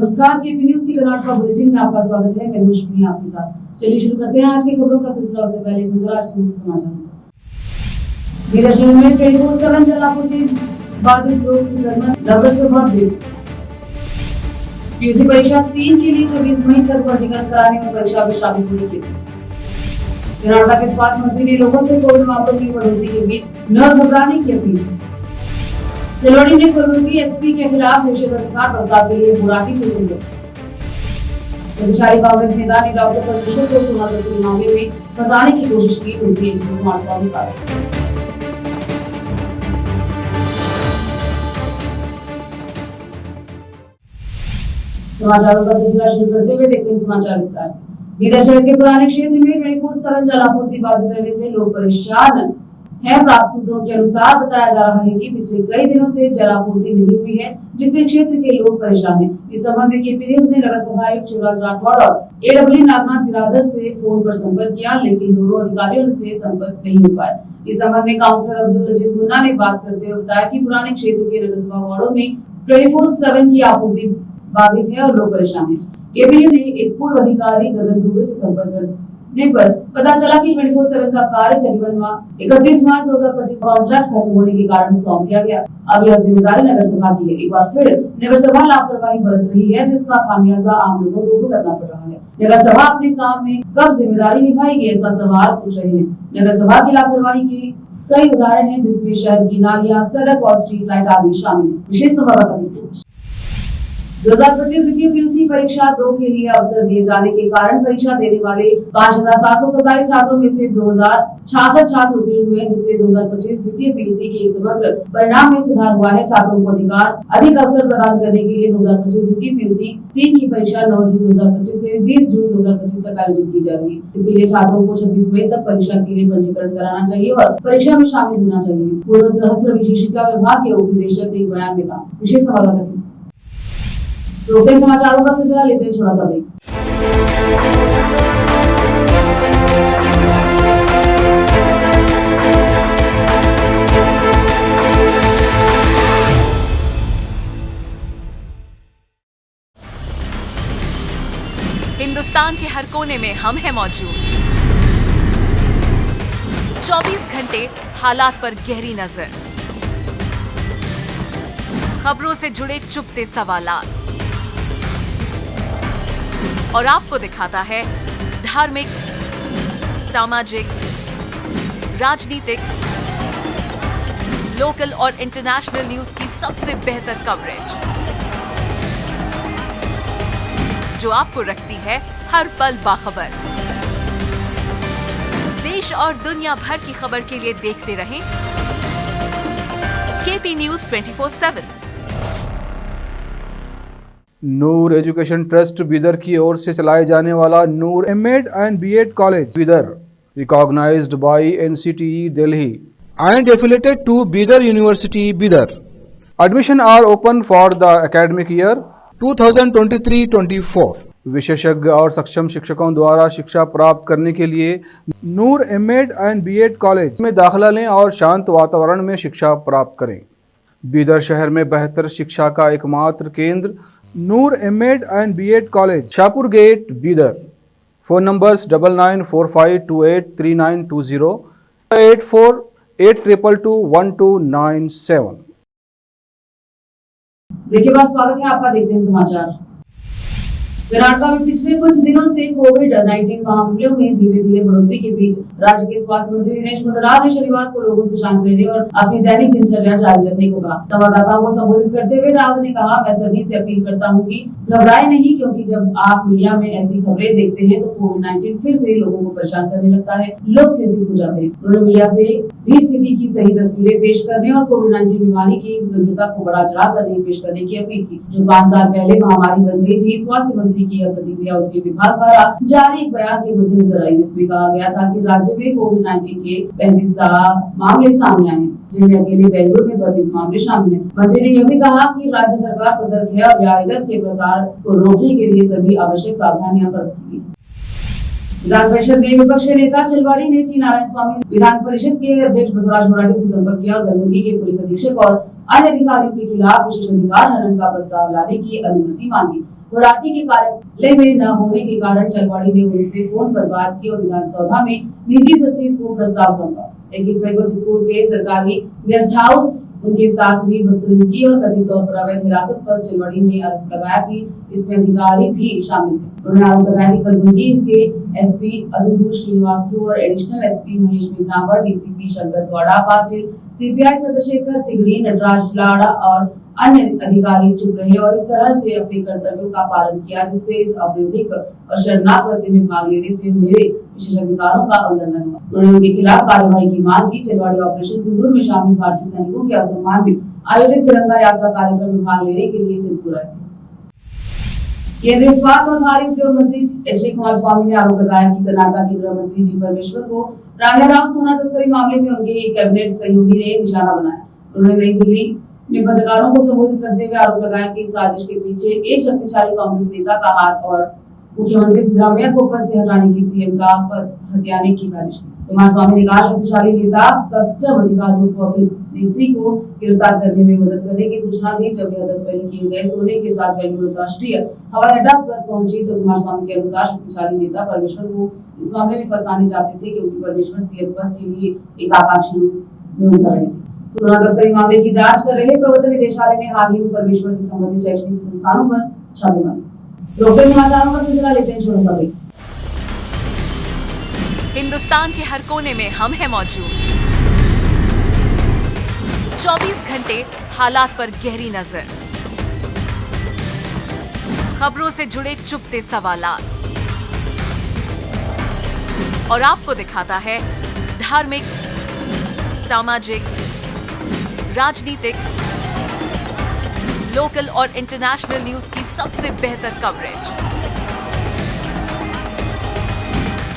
नमस्कार, KP news की Karnataka bulletin में आपका स्वागत है। मैं रोशनी आपके साथ। चलिए शुरू करते हैं आज की खबरों का सिलसिला। उससे पहले एक नजर आज के मुख्य समाचार। बीदर शहर में 24/7 जलापूर्ति बाधित लोग नगरसभा पीयूसी परीक्षा 3 के लिए 26 मई तक पंजीकरण कराने और परीक्षा में शामिल होने की कर्नाटक के स्वास्थ्य मंत्री ने लोगों से कोविड मामलों की बढ़ोतरी के बीच न घबराने की अपील। चलवाड़ी ने कुलपति एसपी के खिलाफ निषेधाधिकार प्रस्ताव के लिए बुराटी से संपर्क। प्रतिशाली कांग्रेस नेता ने डॉक्टर परमेश्वर को सोना तस्करी मामले में फंसाने की कोशिश की, उनकी एजेंट कुमार स्वामी का। समाचारों का सिलसिला शुरू करते हुए देखते हैं समाचार विस्तार से। बीदर शहर के पुराने क्षेत्र में 24/7 जलापूर्ति बाधित रहने से लोग परेशान है। प्राप्त सूत्रों के अनुसार बताया जा रहा है कि पिछले कई दिनों से जलापूर्ति नहीं हुई है, जिससे क्षेत्र के लोग परेशान हैं। इस संबंध में केपी न्यूज ने नगर सभा आयुक्त शिवराज राठौड़ और एडब्ल्यू नागनाथ बिरादर से फोन पर संपर्क किया, लेकिन दोनों अधिकारियों से संपर्क नहीं हो पाया। इस संबंध में काउंसलर अब्दुल अजीज मुन्ना ने बात करते हुए बताया कि पुराने क्षेत्र के नगर सभा वार्डो में 24/7 की आपूर्ति बाधित है और लोग परेशान हैं। केपी न्यूज ने एक पूर्व अधिकारी गगन दुबे से संपर्क करने पर पता चला कि 24/7 का कार्य करीबन 31 मार्च 2025 कॉन्ट्रैक्ट खत्म होने के कारण सौंप दिया गया। अब यह जिम्मेदारी नगर सभा की है। एक बार फिर नगर सभा लापरवाही बरत रही है, जिसका खामियाजा आम लोगों को भुगतना पड़ रहा है। नगर सभा अपने काम में कब जिम्मेदारी निभाएगी, ऐसा सवाल पूछ रहे हैं। नगर सभा की लापरवाही के कई उदाहरण हैं, जिसमें शहर की नालियां, सड़क और स्ट्रीट लाइट आदि शामिल है। विशेष संवाददाता की रिपोर्ट। 2025 द्वितीय पीयूसी परीक्षा 2 के लिए अवसर दिए जाने के कारण परीक्षा देने वाले 5727 छात्रों में से 2066 छात्र उत्तीर्ण हुए, जिससे 2025 द्वितीय पीयूसी के समग्र परिणाम में सुधार हुआ है। छात्रों को अधिक अवसर प्रदान करने के लिए 2025 द्वितीय पीयूसी 3 की परीक्षा 9 जून 2025 से 20 जून 2025 तक आयोजित की जा रही है। इसके लिए छात्रों को 26 मई तक परीक्षा के लिए पंजीकरण कराना चाहिए और परीक्षा में शामिल होना चाहिए। पूर्व सहस्त्र शिक्षा विभाग के उप निदेशक ने एक बयान में कहा। विशेष संवाददाता रोकते समाचारों का सिलसिला लेते हैं छोटा सा ब्रेक। हिंदुस्तान के हर कोने में हम हैं मौजूद। 24 घंटे हालात पर गहरी नजर, खबरों से जुड़े चुपते सवालात और आपको दिखाता है धार्मिक, सामाजिक, राजनीतिक, लोकल और इंटरनेशनल न्यूज की सबसे बेहतर कवरेज, जो आपको रखती है हर पल बाखबर। देश और दुनिया भर की खबर के लिए देखते रहें KP news 24/7। Noor education trust Bidar की ओर से चलाए जाने वाला Noor MEd and BEd college Bidar, recognised by NCTE Delhi and affiliated to Bidar university Bidar. Admission are open for the academic year 2023-24। विशेषज्ञ और सक्षम शिक्षकों द्वारा शिक्षा प्राप्त करने के लिए नूर एमएड एंड बीएड कॉलेज में दाखिला लें और शांत वातावरण में शिक्षा प्राप्त करें। बीदर शहर में बेहतर शिक्षा का एकमात्र केंद्र Noor MEd and BEd college, Shahpur gate, Bidar. Phone numbers 9945283920, 8482221297। Break के बाद स्वागत है आपका। देखते हैं समाचार। कर्नाटक में पिछले कुछ दिनों से कोविड-19 मामलों में धीरे धीरे बढ़ोतरी के बीच राज्य के स्वास्थ्य मंत्री दिनेश गुंडूराव ने शनिवार को लोगों से शांत रहने और अपनी दैनिक दिनचर्या जारी रखने को कहा। संवाददाताओं को संबोधित करते हुए राव ने कहा, मैं सभी से अपील करता हूं कि घबराएं नहीं, क्योंकि जब आप मीडिया में ऐसी खबरें देखते हैं तो कोविड-19 फिर से लोगों को परेशान करने लगता है, लोग चिंतित हो जाते हैं। उन्होंने मीडिया से भी स्थिति की सही तस्वीरें पेश करने और कोविड-19 बीमारी की गंभीरता को बढ़ा चढ़ाकर नहीं पेश करने की अपील की, जो 5 साल पहले महामारी बन गई थी। स्वास्थ्य मंत्री की यह प्रतिक्रिया उनके विभाग द्वारा जारी एक बयान के मद्देनजर आई, जिसमें कहा गया था कि राज्य में कोविड-19 के 35 मामले सामने आए, जिनमें अकेले बेंगलुरु में 32 मामले शामिल हैं। मंत्री ने यह भी कहा कि राज्य सरकार सतर्क है और वायरस के प्रसार को रोकने के लिए सभी आवश्यक सावधानियां बरतेगी। विधान परिषद में विपक्ष के नेता चलवाड़ी ने टी नारायण स्वामी विधान परिषद के अध्यक्ष बसवराज मराठी से संपर्क किया। गर्मुगी के पुलिस अधीक्षक और अन्य अधिकारियों के खिलाफ विशेष अधिकार हनन का प्रस्ताव लाने की अनुमति मांगी। गुवाहाटी के कार्यालय में न होने के कारण चलवाड़ी ने उनसे फोन पर बात की और विधानसभा में निजी सचिव को प्रस्ताव सौंपा। 21 मई को चितपुर के सरकारी गेस्ट हाउस उनके साथ हुई बदसलूकी और कथित तौर पर अवैध हिरासत पर चलवाड़ी ने आरोप लगाया कि इसमें अधिकारी भी शामिल थे। उन्होंने आरोप लगाया कि कलबुर्गी के एसपी अदुलू श्रीवास्तव और additional SP Mahesh Miganavar, DCP Shankar Gowda Patil, CPI Chandrashekhar Tigadi, Nataraj Lada और अन्य अधिकारी चुप रहे और इस तरह से अपने कर्तव्यों का पालन किया, जिससे इस आपराधिक और शर्मनाक कृत्य में भाग लेने से मेरे विशेषाधिकारों का उल्लंघन हुआ। उन्होंने उनके खिलाफ कार्रवाई की मांग की। चलवाड़ी ऑपरेशन सिंदूर में शामिल भारतीय सैनिकों के सम्मान में आयोजित तिरंगा यात्रा कार्यक्रम में भाग लेने के लिए चितपुर आए थे। केंद्रीय इस्पात और भारी उद्योग मंत्री एच.डी. कुमारस्वामी ने आरोप लगाया कि कर्नाटक के गृह मंत्री जी परमेश्वर को रांगाराव सोना तस्करी मामले में उनके कैबिनेट सहयोगी ने निशाना बनाया। उन्होंने नई दिल्ली में पत्रकारों को संबोधित करते हुए आरोप लगाया कि इस साजिश के पीछे एक शक्तिशाली कांग्रेस नेता का हाथ और मुख्यमंत्री सिद्धरामैया को पद से हटाने की सीएम का पद हथियाने की साजिश की। कुमारस्वामी ने कहा, शक्तिशाली नेता कस्टम अधिकारियों को अपने नेत्री को गिरफ्तार करने में मदद करने की सूचना दी। जब यह तस्करी किए गए सोने के साथ बेंगलुरु अंतर्राष्ट्रीय हवाई अड्डा पर पहुंची तो कुमारस्वामी के अनुसार शक्तिशाली नेता परमेश्वर को इस मामले में फंसाने चाहते थे, क्योंकि परमेश्वर सीएम पद के लिए एक आकांक्षी रूप में उतर रहे थे। सोना तस्करी मामले की जांच कर रहे प्रवर्तन निदेशालय ने हाल ही में परमेश्वर से संबंधित शैक्षणिक संस्थानों पर छापेमारी। लोकप्रिय समाचारों का सिलसिला लेते हैं छोटा सा ब्रेक। हिंदुस्तान के हर कोने में हम हैं मौजूद। 24 घंटे हालात पर गहरी नजर, खबरों से जुड़े चुपते सवालात और आपको दिखाता है धार्मिक, सामाजिक, राजनीतिक, लोकल और इंटरनेशनल न्यूज की सबसे बेहतर कवरेज,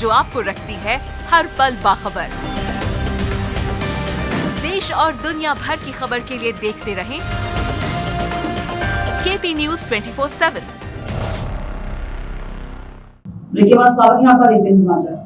जो आपको रखती है हर पल बाखबर। देश और दुनिया भर की खबर के लिए देखते रहें केपी न्यूज 24/7। ब्रेक के बाद स्वागत है आपका, देखते हैं समाचार।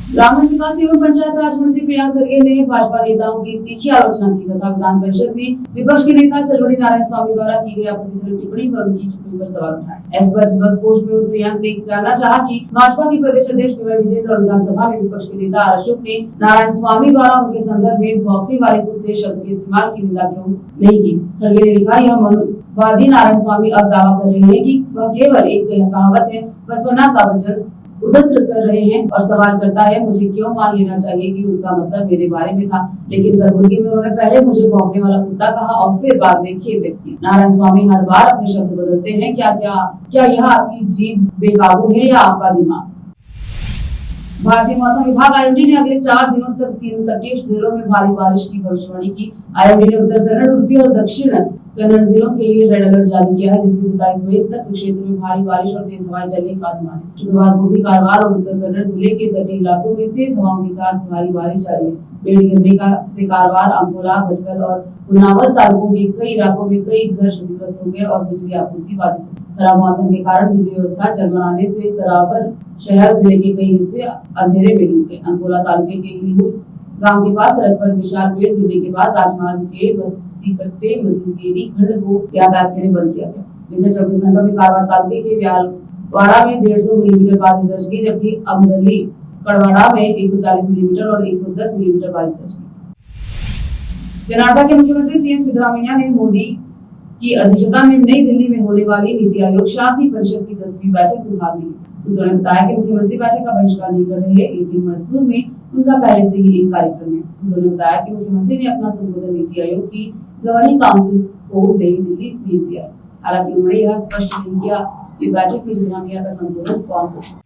ग्रामीण विकास एवं पंचायत राज मंत्री प्रियंक खरगे ने भाजपा नेताओं की तीखी आलोचना की तथा विधान परिषद में विपक्ष के नेता चलवड़ी नारायण स्वामी द्वारा की गई आपत्तिजनक टिप्पणी पर उनकी चुप्पी पर सवाल उठाए। इस पर बस पोस्ट में प्रियंक ने जानना चाहा कि भाजपा के प्रदेश अध्यक्ष पीवाई विजेंद्र और विधानसभा में विपक्ष के नेता अशोक ने नारायण स्वामी द्वारा उनके संदर्भ में भौंकने वाले कुत्ते शब्द के इस्तेमाल की निंदा क्यों नहीं की। खरगे ने लिखा, यह मनुवादी नारायण स्वामी अब दावा कर रहे हैं कि वह केवल एक कहावत है, बसवण्णा का वचन उद्धृत कर रहे हैं और सवाल करता है, मुझे क्यों मान लेना चाहिए कि उसका मतलब मेरे बारे में था। लेकिन कलबुर्गी में उन्होंने पहले मुझे भौंकने वाला कुत्ता कहा और फिर बाद में खेत व्यक्ति। नारायण स्वामी हर बार अपने शब्द बदलते हैं। क्या यह आपकी जीभ बेकाबू है या आपका दिमाग? भारतीय मौसम विभाग आईएमडी ने अगले 4 दिनों तक 3 तटीय जिलों में भारी बारिश की भविष्यवाणी की। आईएमडी ने उत्तर कन्नड़, उडुपी और दक्षिण कन्नड़ जिलों के लिए रेड अलर्ट जारी किया है, जिसमें 27 मई तक क्षेत्र में भारी बारिश और तेज हवाएं चलने का अनुमान है। शुक्रवार को भी कारवार और उत्तर कन्नड़ जिले के तटीय इलाकों में तेज हवाओं के साथ भारी बारिश जारी है। पेड़ गिरने से कारवार, अंकोला, भटकल और उन्नावर तालुकों के कई इलाकों में कई घर क्षतिग्रस्त हो गए और बिजली आपूर्ति बाधित हुई। खराब मौसम के कारण बिजली व्यवस्था चरमराने से करावर शहर जिले के कई हिस्से अंधेरे में डूब गए। अंकोला तालुके के हिलूर गांव के पास सड़क पर विशाल पेड़ गिरने के बाद राजमार्ग के बस्ती कट्टे मधुकेरी खंड को यातायात के लिए बंद किया गया। पिछले 24 घंटों में कारवार तालुके के व्यालवाड़ा में 150 मिलीमीटर बारिश दर्ज की, जबकि अमदली कड़वाड़ा में 140 मिलीमीटर और 110 मिलीमीटर बारिश दर्ज की। कर्नाटक के मुख्यमंत्री सीएम सिद्धरामैया ने मोदी की अध्यक्षता में नई दिल्ली में होने वाली नीति आयोग शासी परिषद की 10वीं बैठक में भाग लिया। सूत्रों ने बताया कि मुख्यमंत्री बैठक का बहिष्कार नहीं कर रहे हैं, लेकिन मैसूर में उनका पहले से ही एक कार्यक्रम है। सूत्रों ने बताया कि मुख्यमंत्री ने अपना संबोधन नीति आयोग की गवर्निंग काउंसिल को नई दिल्ली भेज दिया। हालांकि उन्होंने यह स्पष्ट नहीं किया कि बैठक में सिद्धरामैया का संबोधन कौन करेगा।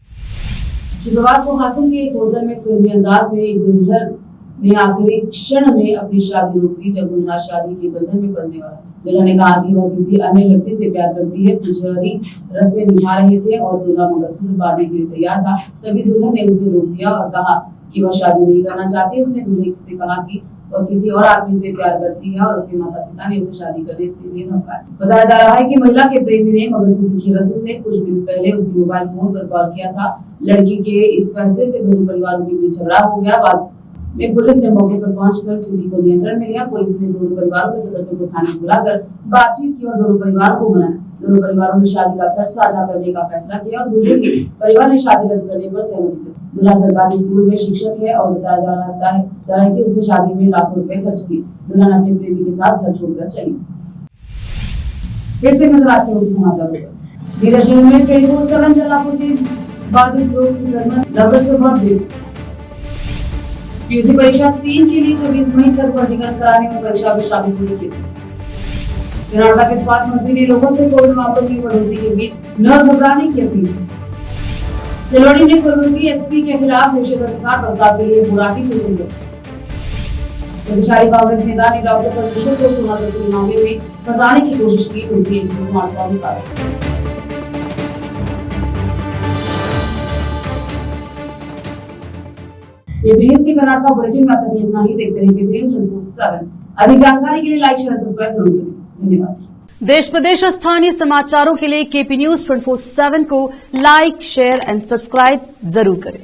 शुक्रवार को हासन के एक होटल में फिल्मी अंदाज में एक दुल्हन ने आखिरी क्षण में अपनी शादी रोक दी, जब दुल्हा शादी के बंधन में बंधने वाला। दुल्हा ने कहा कि वह किसी अन्य व्यक्ति से प्यार करती है। पुजारी रस्में निभा रहे थे और दूल्हा मंगलसूत्र बांधने के लिए तैयार था, तभी दुल्हन ने उसे रोक दिया और कहा कि वह शादी नहीं करना चाहती। उसने दूल्हे से कहा कि वह किसी और आदमी से प्यार करती है और उसके माता पिता ने उसे शादी करने से लिए धमकाया। बताया जा रहा है कि महिला के प्रेमी ने मंगलसूत्र की रस्म से कुछ मिनट पहले उसके मोबाइल फोन पर कॉल किया था। लड़की के इस फैसले से दोनों परिवारों के बीच झगड़ा हो गया। बाद में पुलिस ने मौके पर पहुंचकर स्थिति को नियंत्रण में लिया। पुलिस ने दोनों परिवारों के सदस्यों को थाने बुलाकर बातचीत की और दोनों परिवारों को मनाया। दोनों परिवारों ने शादी का खर्च साझा करने का फैसला किया और दूल्हे के परिवार ने शादी रद्द करने पर सहमति जताई। दूल्हा सरकारी स्कूल में शिक्षक है और बताया जा रहा है कि उसने शादी में लाखों रुपए खर्च किए। दुल्हन अपने प्रेमी के साथ घर छोड़कर चली। फिर से नजर आज के मुख्य समाचारों पर। बीदर शहर में 24/7 जलापूर्ति बाधित लोग नगरसभा पीयूसी परीक्षा 3 के लिए 26 मई तक पंजीकरण कराने और परीक्षा में शामिल होने की कर्नाटक के स्वास्थ्य मंत्री ने लोगों से कोविड मामलों की बढ़ोतरी के बीच न घबराने की अपील की। चलवाड़ी ने कुलपति एसपी के खिलाफ निषेधाधिकार प्रस्ताव के लिए बुराटी से संपर्क। प्रतिशाली कांग्रेस नेता ने डॉक्टर परमेश्वर को सोना तस्करी मामले में फंसाने की कोशिश की। उनकी कुमार स्वामी का केबी न्यूज के कर्नाटक बुलेटिन में अब तक इतना ही। देखते रहिए केबी न्यूज 24/7। अधिक जानकारी के लिए लाइक शेयर सब्सक्राइब जरूर करें। धन्यवाद। देश प्रदेश और स्थानीय समाचारों के लिए केपी न्यूज 24/7 को लाइक, शेयर एंड सब्सक्राइब जरूर करें।